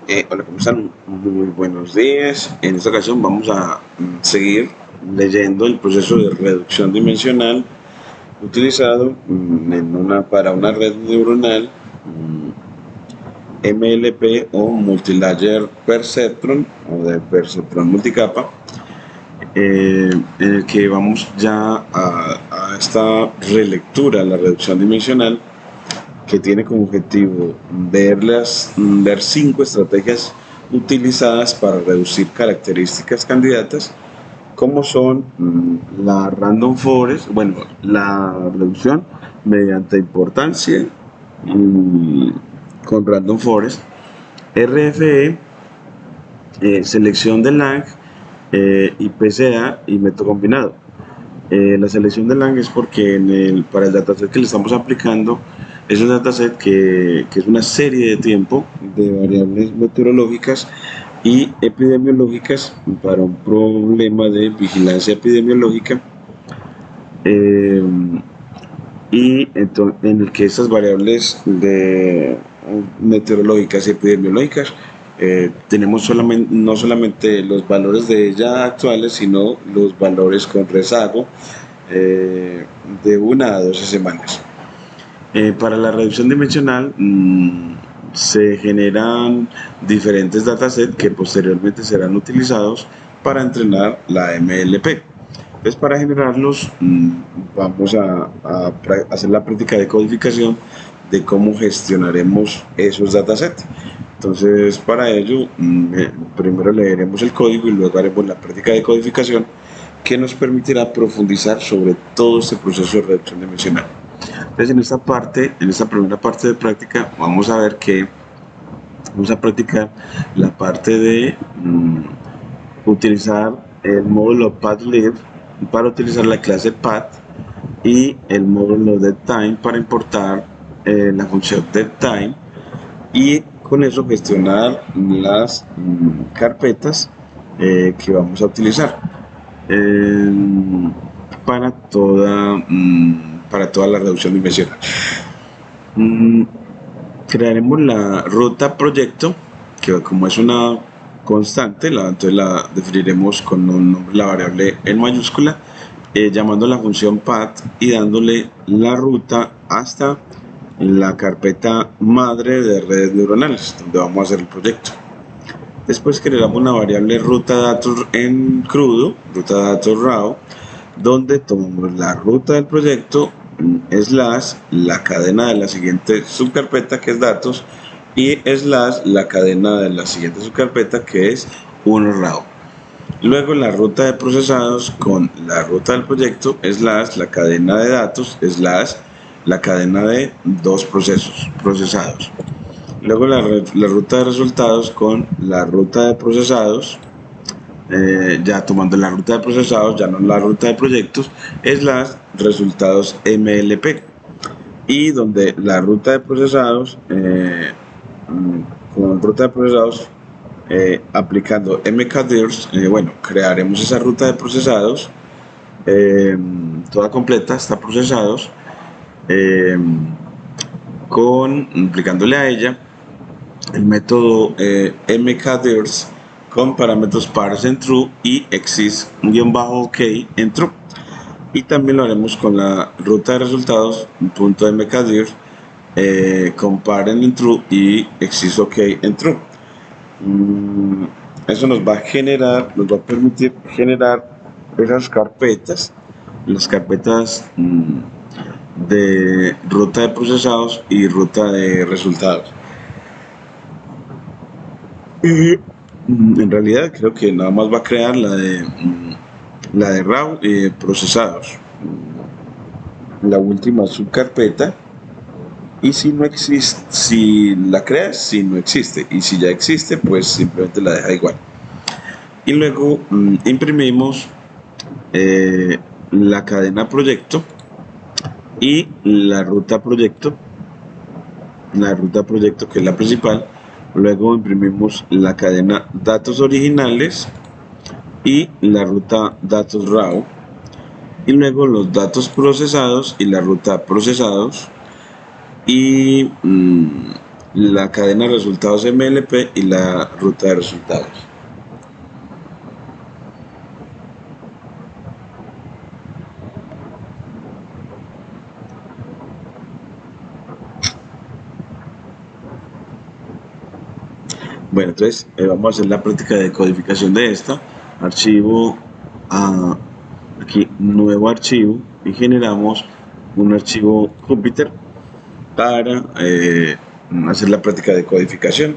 Hola, ¿cómo están? Muy buenos días. En esta ocasión vamos a seguir leyendo el proceso de reducción dimensional utilizado para una red neuronal MLP o Multilayer Perceptron o de Perceptron multicapa, en el que vamos ya a esta relectura, la reducción dimensional, que tiene como objetivo ver 5 estrategias utilizadas para reducir características candidatas, como son la random forest, bueno, la reducción mediante importancia con random forest, RFE, selección de Lang, IPCA y método combinado. La selección de Lang es porque para el dataset que le estamos aplicando es un dataset que es una serie de tiempo de variables meteorológicas y epidemiológicas para un problema de vigilancia epidemiológica, en el que estas variables meteorológicas y epidemiológicas tenemos no solamente los valores de ella actuales, sino los valores con rezago de 1 a 12 semanas. Para la reducción dimensional se generan diferentes datasets que posteriormente serán utilizados para entrenar la MLP. Entonces, para generarlos vamos a hacer la práctica de codificación de cómo gestionaremos esos datasets. Entonces, para ello, primero leeremos el código y luego haremos la práctica de codificación que nos permitirá profundizar sobre todo este proceso de reducción dimensional. Entonces, en esta primera parte de práctica, vamos a practicar la parte de utilizar el módulo pathlib para utilizar la clase path y el módulo deadTime para importar la función deadTime, y con eso gestionar las carpetas que vamos a utilizar para toda la reducción dimensional. Crearemos la ruta proyecto, que como es una constante, entonces la definiremos con un nombre, la variable en mayúscula, llamando la función path y dándole la ruta hasta la carpeta madre de redes neuronales, donde vamos a hacer el proyecto. Después creamos una variable ruta datos en crudo, ruta datos raw, donde tomamos la ruta del proyecto, la cadena de la siguiente subcarpeta, que es datos, y la cadena de la siguiente subcarpeta, que es 1 raw. Luego la ruta de procesados con la ruta del proyecto, la cadena de datos, la cadena de 2 procesos procesados. Luego la ruta de resultados con la ruta de procesados, ya tomando la ruta de procesados, ya no la ruta de proyectos, resultados MLP. Y donde la ruta de procesados, con ruta de procesados, aplicando mkdirs, crearemos esa ruta de procesados toda completa, está procesados, aplicándole a ella el método mkdirs con parámetros parse en true y exist-ok en true. Y también lo haremos con la ruta de resultados .mkdir con paren en true y exist-ok en true. Eso nos va a permitir generar esas carpetas, las carpetas de ruta de procesados y ruta de resultados. Y en realidad creo que nada más va a crear la de raw y procesados, la última subcarpeta, y si no existe, si la creas, si no existe, y si ya existe, pues simplemente la deja igual. Y luego imprimimos la cadena proyecto y la ruta proyecto que es la principal. Luego imprimimos la cadena datos originales y la ruta datos raw, y luego los datos procesados y la ruta procesados, y la cadena de resultados MLP y la ruta de resultados. Bueno, entonces vamos a hacer la práctica de codificación de esta. Archivo, aquí nuevo archivo, y generamos un archivo Jupyter para hacer la práctica de codificación.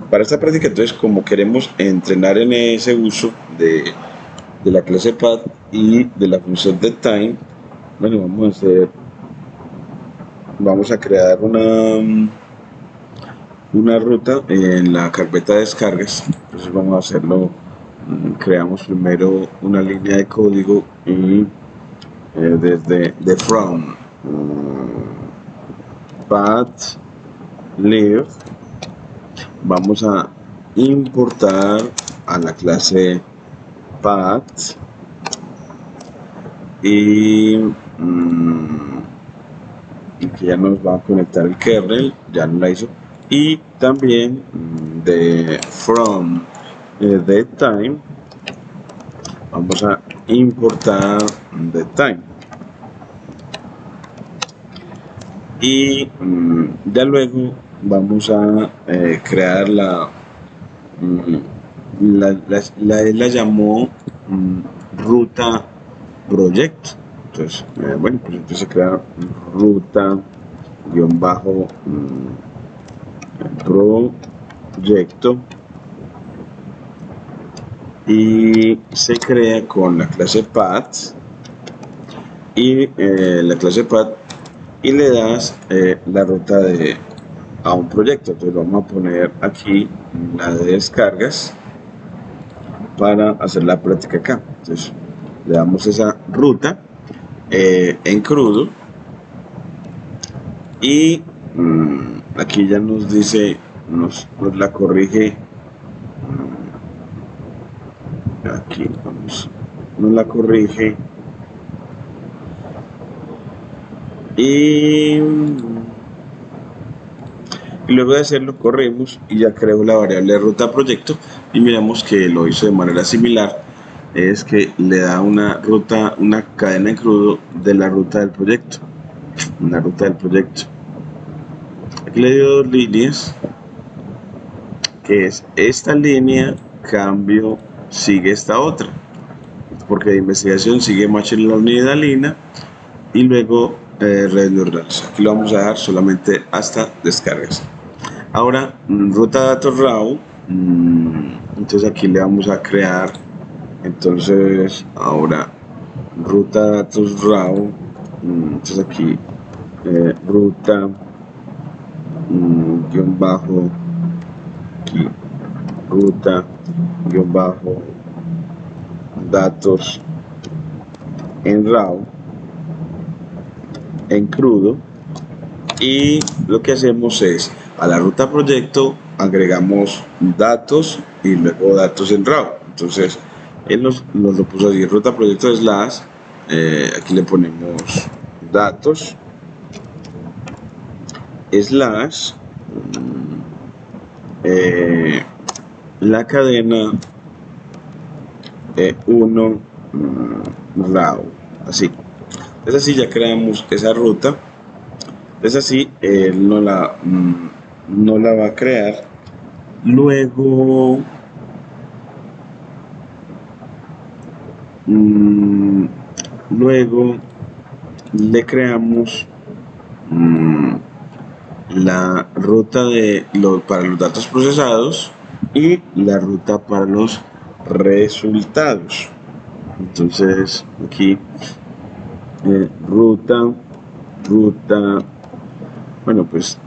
Para esta práctica, entonces, como queremos entrenar en ese uso de la clase path y de la función deTime, bueno, vamos a crear una ruta en la carpeta de descargas. Entonces vamos a hacerlo, creamos primero una línea de código y desde the from path live vamos a importar a la clase path y que ya nos va a conectar el kernel, ya no la hizo, y también de from deTime vamos a importar deTime y ya luego vamos a crear la llamó ruta project. Entonces, bueno, pues entonces se crea ruta proyecto y se crea con la clase path y la clase path y le das la ruta a un proyecto. Entonces vamos a poner aquí la de descargas para hacer la práctica acá. Entonces le damos esa ruta en crudo y aquí ya nos dice, nos la corrige. Aquí vamos, nos la corrige y luego de hacerlo corremos y ya creo la variable ruta proyecto y miramos que lo hizo de manera similar. Es que le da una ruta, una cadena en crudo de la ruta del proyecto, una ruta del proyecto. Aquí le dio dos líneas, que es esta línea, cambio, sigue esta otra, porque de investigación sigue machine learning y Dalina, y luego redes neuronales. Aquí lo vamos a dejar solamente hasta descargas. Ahora, ruta datos raw, entonces aquí le vamos a crear, entonces ahora ruta datos raw, entonces aquí ruta guión bajo, aquí ruta guión bajo datos en raw, en crudo, y lo que hacemos es a la ruta proyecto agregamos datos y luego datos en raw. Entonces él nos lo puso así, ruta proyecto slash, aquí le ponemos datos slash la cadena 1 raw, así. Es así, ya creamos esa ruta. Es así, él no la va a crear. Luego le creamos la ruta para los datos procesados y la ruta para los resultados. Entonces aquí ruta, bueno, pues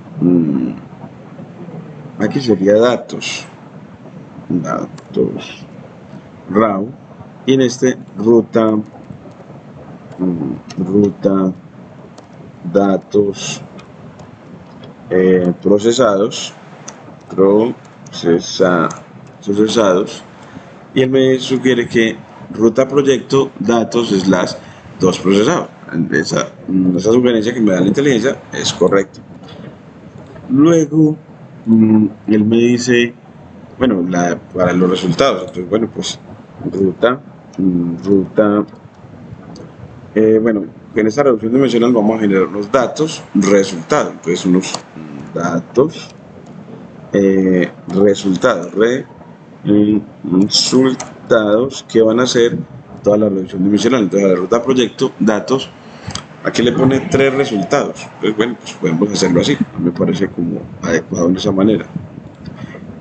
aquí sería datos raw, y en este ruta datos procesados, y él me sugiere que ruta proyecto datos slash dos procesados. Esa sugerencia que me da la inteligencia es correcta. Luego, él me dice, bueno, para los resultados. Entonces, bueno, pues ruta, ruta, bueno, en esta reducción dimensional vamos a generar unos datos, resultados. Entonces, unos datos, resultados, resultados que van a ser toda la reducción dimensional. Entonces, a la ruta proyecto, datos, aquí le pone 3 resultados. Entonces, bueno, pues podemos hacerlo así. Me parece como adecuado de esa manera.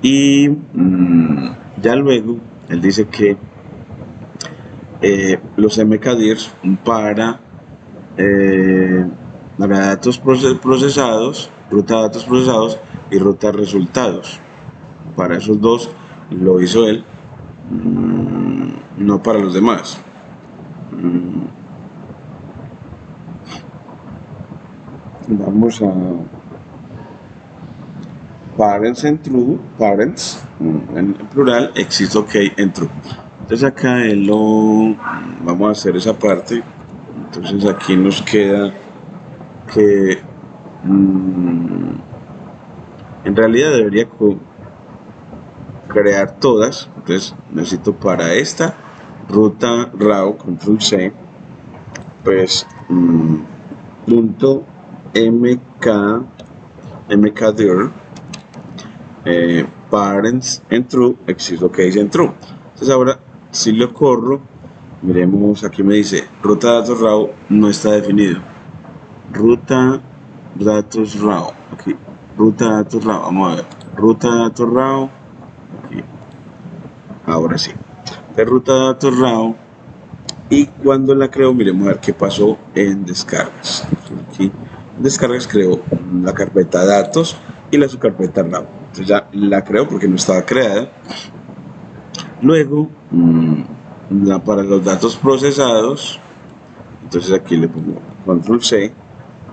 Y ya luego, él dice que los MKDirs para datos procesados, ruta de datos procesados y ruta de resultados. Para esos dos lo hizo él, no para los demás. Vamos a parents en true, parents en plural, exist ok en true. Entonces acá vamos a hacer esa parte. Entonces aquí nos queda que en realidad debería crear todas. Entonces necesito para esta ruta raw control C, pues punto mkdir parents en true, exist ok en true. Entonces ahora si lo corro, miremos, aquí me dice ruta datos raw no está definido. Ruta datos raw, aquí, ruta datos raw, vamos a ver, ruta datos raw, aquí, ahora sí, de ruta datos raw. Y cuando la creo, miremos a ver qué pasó en descargas. Aquí en descargas creo la carpeta datos y la subcarpeta raw. Entonces ya la creo porque no estaba creada. Luego, para los datos procesados, entonces aquí le pongo control C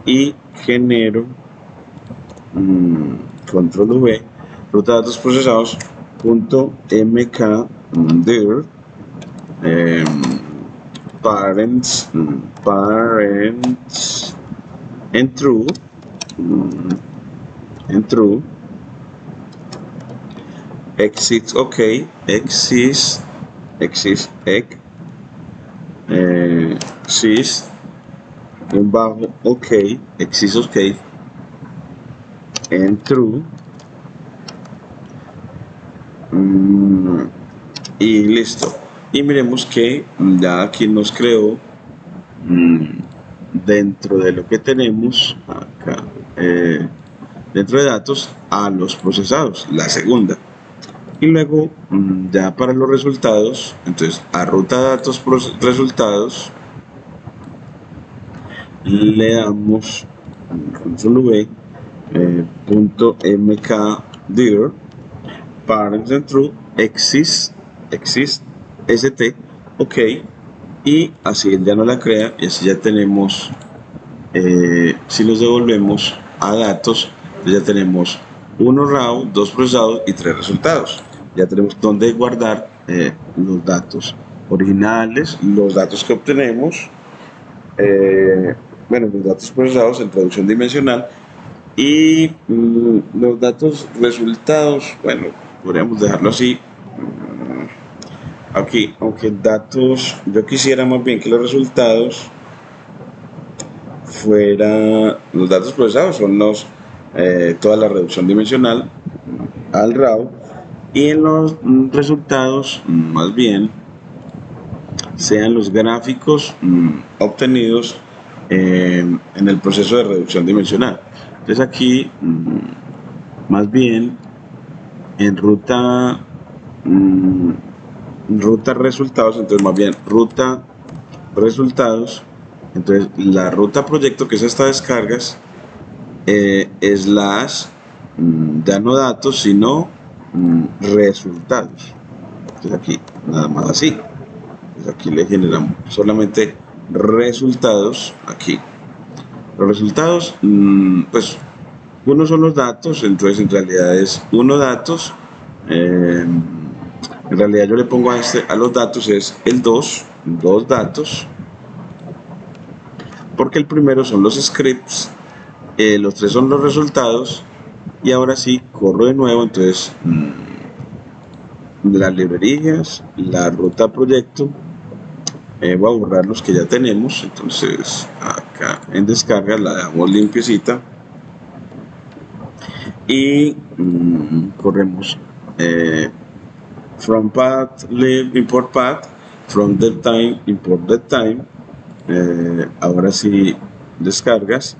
y genero control V, ruta de datos procesados punto mkdir parents en true exist ok exist en bajo ok exist ok en true y listo. Y miremos que ya aquí nos creó dentro de lo que tenemos acá dentro de datos a los procesados, la segunda. Y luego ya para los resultados, entonces a ruta de datos resultados le damos control V punto mkdir parents en true exist st ok, y así él ya no la crea y así ya tenemos si los devolvemos a datos, ya tenemos 1 raw, 2 procesados y 3 resultados. Ya tenemos donde guardar los datos originales, los datos que obtenemos, bueno, los datos procesados en traducción dimensional y los datos resultados, bueno, podríamos dejarlo así. Aquí, aunque datos, yo quisiera más bien que los resultados fuera, los datos procesados son toda la reducción dimensional al RAW, y en los resultados más bien sean los gráficos obtenidos en el proceso de reducción dimensional. Entonces aquí más bien en ruta resultados, entonces más bien ruta resultados, entonces la ruta proyecto, que es esta descargas, slash ya no datos sino resultados. Entonces aquí nada más así, entonces aquí le generamos solamente resultados. Aquí los resultados pues uno son los datos, entonces en realidad es uno datos, en realidad yo le pongo a los datos es el dos datos, porque el primero son los scripts, los 3 son los resultados Y ahora sí, corro de nuevo, entonces las librerías, la ruta proyecto, voy a borrar los que ya tenemos, entonces acá en descarga la dejamos limpiecita y corremos from path lib import path, from the time import the time, ahora sí descargas,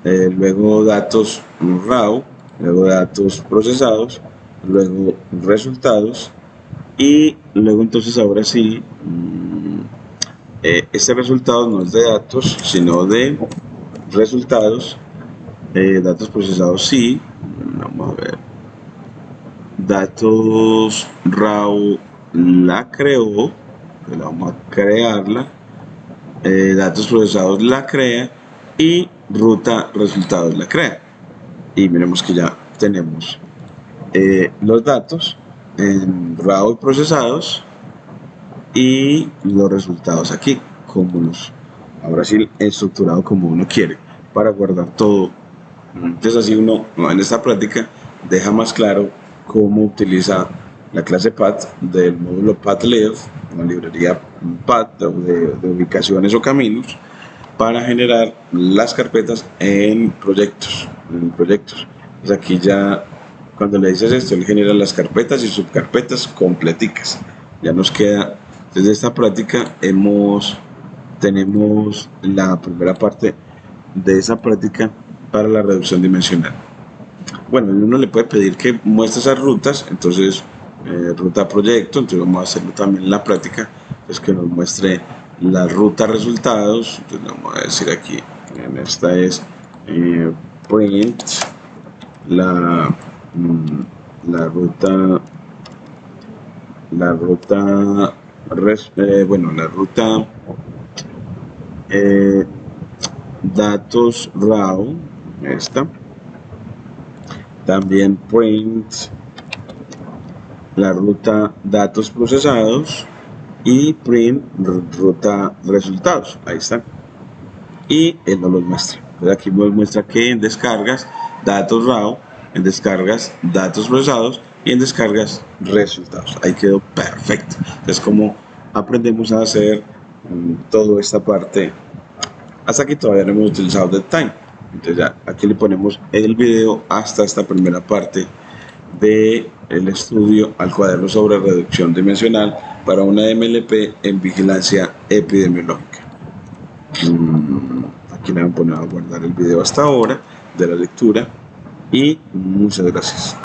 luego datos raw, luego datos procesados, luego resultados y luego entonces ahora sí este resultado no es de datos sino de resultados, datos procesados sí, vamos a ver, datos raw la creó, la vamos a crearla, datos procesados la crea y ruta resultados la crea. Y miremos que ya tenemos los datos en RAW y procesados y los resultados aquí, como los, ahora sí estructurado como uno quiere, para guardar todo. Entonces así uno en esta práctica deja más claro cómo utiliza la clase path del módulo pathlib, la librería path de ubicaciones o caminos, para generar las carpetas en proyectos. Pues aquí ya cuando le dices esto, él genera las carpetas y subcarpetas completicas. Ya nos queda, desde esta práctica tenemos la primera parte de esa práctica para la reducción dimensional. Bueno, uno le puede pedir que muestre esas rutas, entonces ruta proyecto, entonces vamos a hacerlo también en la práctica, pues que nos muestre la ruta resultados, entonces vamos a decir aquí, en esta es print la ruta datos raw, esta también print la ruta datos procesados y print ruta resultados, ahí está, y él nos los muestra. Entonces aquí nos muestra que en descargas datos raw, en descargas datos procesados y en descargas resultados. Ahí quedó perfecto. Entonces como aprendemos a hacer toda esta parte, hasta aquí todavía no hemos utilizado the time. Entonces ya aquí le ponemos el video hasta esta primera parte de el estudio al cuaderno sobre reducción dimensional para una MLP en vigilancia epidemiológica. Aquí le voy a poner a guardar el video hasta ahora de la lectura y muchas gracias.